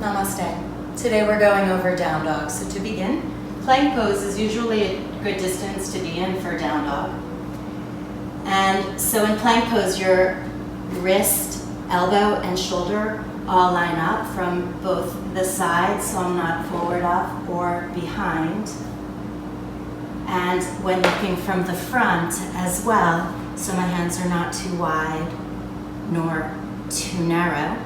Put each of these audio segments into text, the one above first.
Namaste. Today we're going over down dog. So to begin, plank pose is usually a good distance to be in for down dog. And so in plank pose, your wrist, elbow, and shoulder all line up from both the sides, so I'm not forward up or behind. And when looking from the front as well, so my hands are not too wide nor too narrow.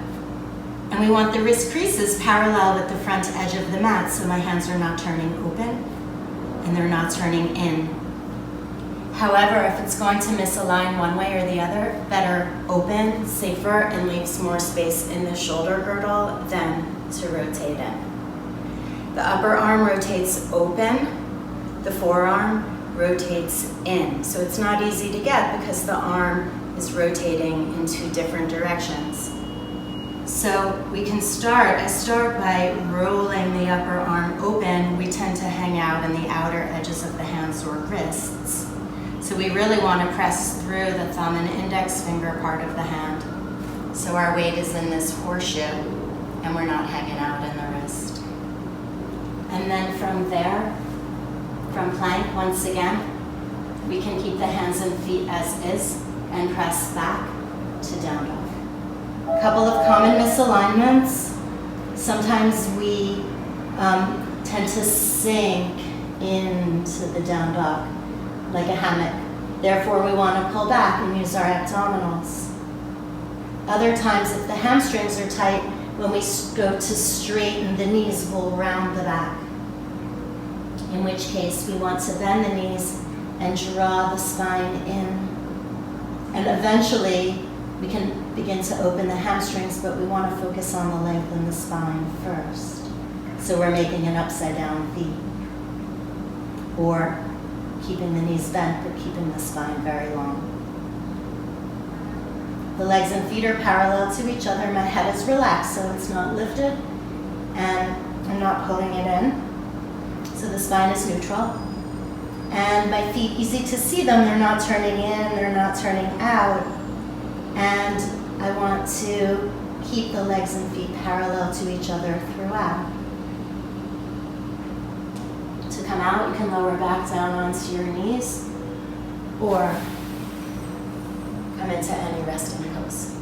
And we want the wrist creases parallel with the front edge of the mat, so my hands are not turning open and they're not turning in. However, if it's going to misalign one way or the other, better open, safer, and leaves more space in the shoulder girdle than to rotate in. The upper arm rotates open, the forearm rotates in. So it's not easy to get because the arm is rotating in two different directions. So we can I start by rolling the upper arm open. We tend to hang out in the outer edges of the hands or wrists. So we really want to press through the thumb and index finger part of the hand. So our weight is in this horseshoe and we're not hanging out in the wrist. And then from there, from plank, once again, we can keep the hands and feet as is and press back to down dog. A couple of common misalignments. Sometimes we tend to sink into the down dog like a hammock. Therefore, we want to pull back and use our abdominals. Other times, if the hamstrings are tight, when we go to straighten the knees, we'll round the back. In which case, we want to bend the knees and draw the spine in. And eventually, we can begin to open the hamstrings, but we want to focus on the length in the spine first. So we're making an upside down V. Or keeping the knees bent, but keeping the spine very long. The legs and feet are parallel to each other. My head is relaxed, so it's not lifted, and I'm not pulling it in. So the spine is neutral. And my feet, easy to see them, they're not turning in, they're not turning out. And I want to keep the legs and feet parallel to each other throughout. To come out, you can lower back down onto your knees or come into any resting pose.